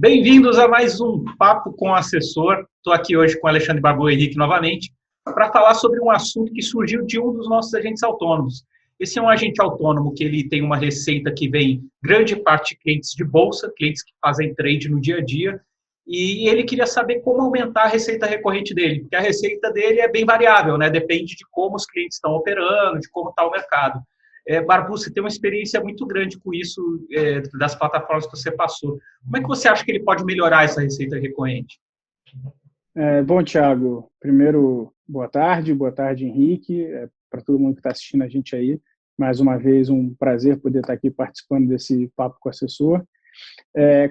Bem-vindos a mais um Papo com o Assessor. Estou aqui hoje com o Alexandre Barbu Henrique novamente para falar sobre um assunto que surgiu de um dos nossos agentes autônomos. Esse é um agente autônomo que ele tem uma receita que vem grande parte de clientes de bolsa, clientes que fazem trade no dia a dia, e ele queria saber como aumentar a receita recorrente dele, porque a receita dele é bem variável, né? Depende de como os clientes estão operando, de como está o mercado. Barbu, você tem uma experiência muito grande com isso, das plataformas que você passou. Como é que você acha que ele pode melhorar essa receita recorrente? Bom, Thiago, primeiro, boa tarde, Henrique, para todo mundo que está assistindo a gente aí. Mais uma vez, um prazer poder estar aqui participando desse Papo com o Assessor.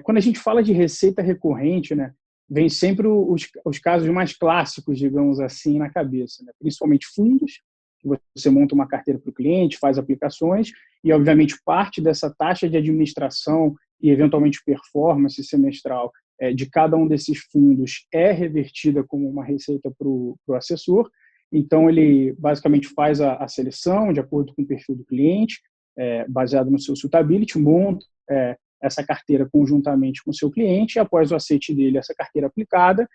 Quando a gente fala de receita recorrente, né, vem sempre os casos mais clássicos, digamos assim, na cabeça, né? Principalmente fundos, que você monta uma carteira para o cliente, faz aplicações, e, obviamente, parte dessa taxa de administração e, eventualmente, performance semestral de cada um desses fundos é revertida como uma receita para o assessor. Então, ele basicamente faz a seleção de acordo com o perfil do cliente, baseado no seu suitability, monta essa carteira conjuntamente com o seu cliente, e após o aceite dele, essa carteira aplicada,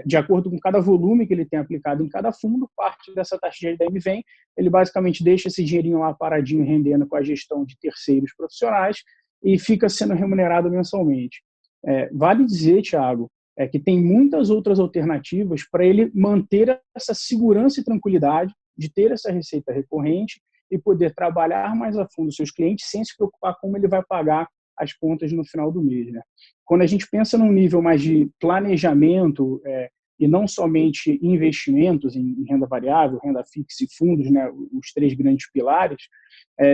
de acordo com cada volume que ele tem aplicado em cada fundo, parte dessa taxa de ADM vem, ele basicamente deixa esse dinheirinho lá paradinho, rendendo com a gestão de terceiros profissionais, e fica sendo remunerado mensalmente. Vale dizer, Thiago, que tem muitas outras alternativas para ele manter essa segurança e tranquilidade de ter essa receita recorrente e poder trabalhar mais a fundo os seus clientes sem se preocupar como ele vai pagar as contas no final do mês, né? Quando a gente pensa num nível mais de planejamento e não somente investimentos em renda variável, renda fixa e fundos, né, os três grandes pilares,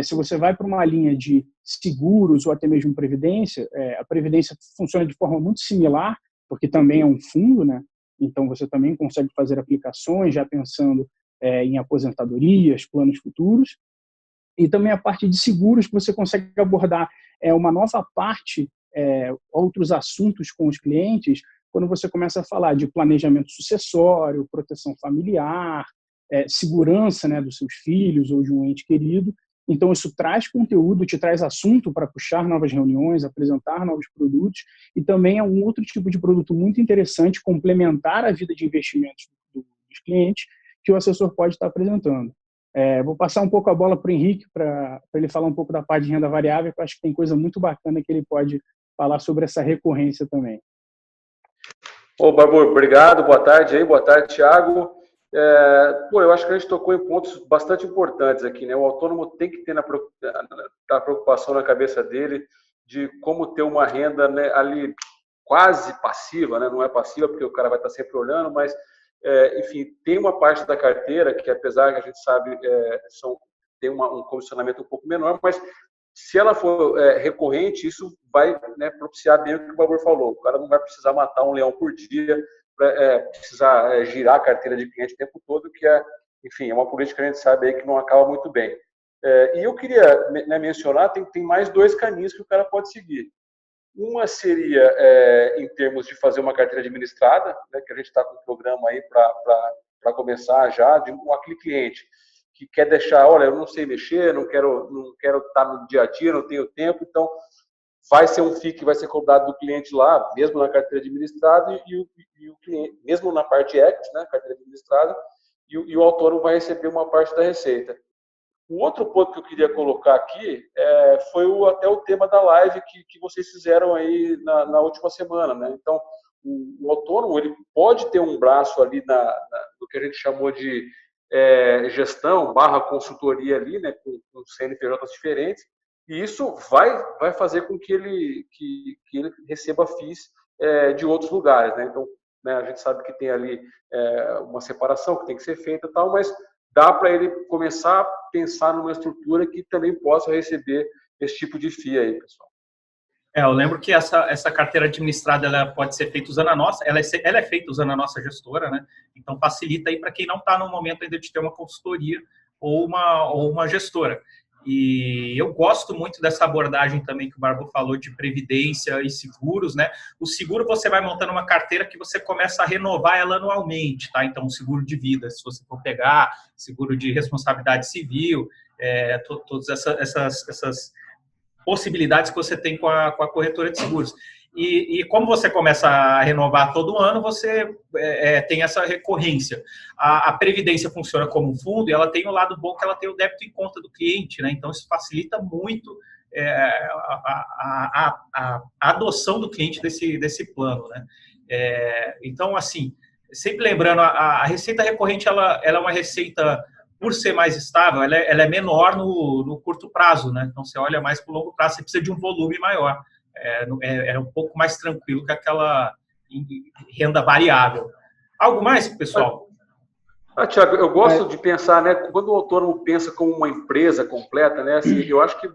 se você vai para uma linha de seguros ou até mesmo previdência, a previdência funciona de forma muito similar, porque também é um fundo, né? Então você também consegue fazer aplicações já pensando em aposentadorias, planos futuros, e também a parte de seguros que você consegue abordar uma nova parte, outros assuntos com os clientes, quando você começa a falar de planejamento sucessório, proteção familiar, segurança, né, dos seus filhos ou de um ente querido. Então, isso traz conteúdo, te traz assunto para puxar novas reuniões, apresentar novos produtos, e também é um outro tipo de produto muito interessante, complementar a vida de investimentos dos clientes, que o assessor pode estar apresentando. Vou passar um pouco a bola para o Henrique, para ele falar um pouco da parte de renda variável, que eu acho que tem coisa muito bacana que ele pode falar sobre essa recorrência também. Barbu, obrigado, boa tarde aí, boa tarde, Thiago. Eu acho que a gente tocou em pontos bastante importantes aqui, né? O autônomo tem que ter a preocupação na cabeça dele de como ter uma renda, né, ali quase passiva, né? Não é passiva porque o cara vai estar sempre olhando, mas enfim, tem uma parte da carteira que, apesar que a gente sabe, tem um comissionamento um pouco menor, mas se ela for recorrente, isso vai, né, propiciar bem o que o Barbu falou. O cara não vai precisar matar um leão por dia, precisar girar a carteira de cliente o tempo todo, que enfim, é uma política que a gente sabe aí que não acaba muito bem. E eu queria, né, mencionar, tem mais dois caminhos que o cara pode seguir. Uma seria, em termos de fazer uma carteira administrada, né, que a gente está com um programa aí para começar já, de aquele cliente que quer deixar, olha, eu não sei mexer, não quero estar no dia a dia, não tenho tempo, então vai ser um FII que vai ser cobrado do cliente lá, mesmo na carteira administrada, e o cliente, mesmo na parte equity, né, carteira administrada, e o autônomo vai receber uma parte da receita. O outro ponto que eu queria colocar aqui foi até o tema da live que vocês fizeram aí na última semana, né? Então, o autônomo, ele pode ter um braço ali do que a gente chamou de gestão / consultoria ali, né, com CNPJs diferentes, e isso vai fazer com que ele receba FIIs de outros lugares, né? Então, né, a gente sabe que tem ali uma separação que tem que ser feita e tal, mas dá para ele começar a pensar numa estrutura que também possa receber esse tipo de FII aí, pessoal. Eu lembro que essa carteira administrada ela pode ser feita usando a nossa, ela é feita usando a nossa gestora, né? Então facilita aí para quem não está no momento ainda de ter uma consultoria ou uma gestora. E eu gosto muito dessa abordagem também que o Barbu falou de previdência e seguros, né? O seguro você vai montando uma carteira que você começa a renovar ela anualmente, tá? Então, seguro de vida, se você for pegar, seguro de responsabilidade civil, todas essas possibilidades que você tem com a corretora de seguros. E como você começa a renovar todo ano, você tem essa recorrência. A Previdência funciona como um fundo e ela tem o lado bom que ela tem o débito em conta do cliente, né? Então, isso facilita muito a adoção do cliente desse plano, né? Então, assim, sempre lembrando, a receita recorrente ela é uma receita, por ser mais estável, ela é menor no curto prazo, né? Então, você olha mais para o longo prazo, você precisa de um volume maior. É um pouco mais tranquilo que aquela renda variável. Algo mais, pessoal? Tiago, eu gosto de pensar, né? Quando o autônomo pensa como uma empresa completa, né? Assim, eu acho que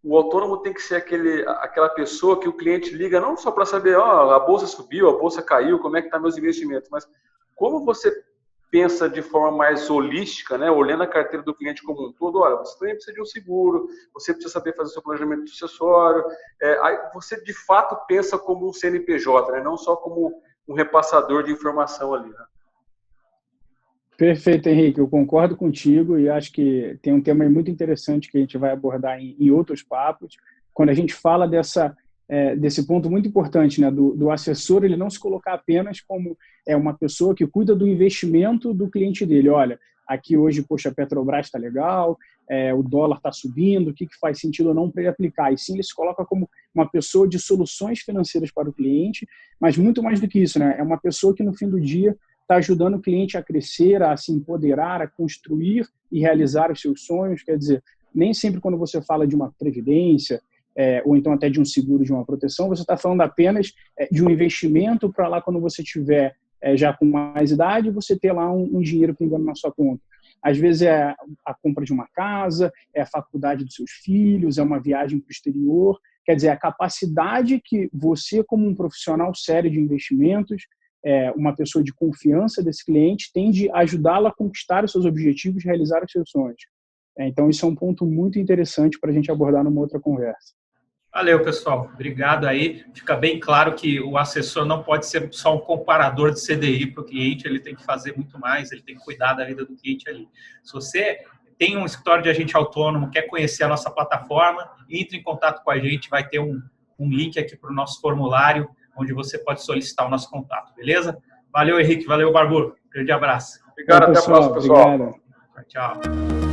o autônomo tem que ser aquela pessoa que o cliente liga não só para saber, a bolsa subiu, a bolsa caiu, como é que estão meus investimentos, mas como você pensa de forma mais holística, né, olhando a carteira do cliente como um todo. Olha, você também precisa de um seguro, você precisa saber fazer seu planejamento sucessório, aí você de fato pensa como um CNPJ, né, não só como um repassador de informação ali. Né? Perfeito, Henrique, eu concordo contigo e acho que tem um tema muito interessante que a gente vai abordar em outros papos, quando a gente fala desse ponto muito importante, né, do assessor, ele não se colocar apenas como uma pessoa que cuida do investimento do cliente dele. Olha, aqui hoje, poxa, a Petrobras está legal, o dólar está subindo, o que faz sentido ou não para ele aplicar? E sim, ele se coloca como uma pessoa de soluções financeiras para o cliente, mas muito mais do que isso, né? É uma pessoa que no fim do dia está ajudando o cliente a crescer, a se empoderar, a construir e realizar os seus sonhos. Quer dizer, nem sempre quando você fala de uma previdência, ou então até de um seguro, de uma proteção, você está falando apenas de um investimento para lá quando você tiver já com mais idade, você ter lá um dinheiro pingando na sua conta. Às vezes é a compra de uma casa, é a faculdade dos seus filhos, é uma viagem para o exterior. Quer dizer, a capacidade que você, como um profissional sério de investimentos, uma pessoa de confiança desse cliente, tem de ajudá-lo a conquistar os seus objetivos, realizar os seus sonhos. Então, isso é um ponto muito interessante para a gente abordar numa outra conversa. Valeu, pessoal. Obrigado aí. Fica bem claro que o assessor não pode ser só um comparador de CDI para o cliente, ele tem que fazer muito mais, ele tem que cuidar da vida do cliente ali. Se você tem um escritório de agente autônomo, quer conhecer a nossa plataforma, entre em contato com a gente, vai ter um link aqui para o nosso formulário, onde você pode solicitar o nosso contato, beleza? Valeu, Henrique. Valeu, Barbu. Grande abraço. Obrigado, até a próxima, pessoal. Obrigado. Tchau.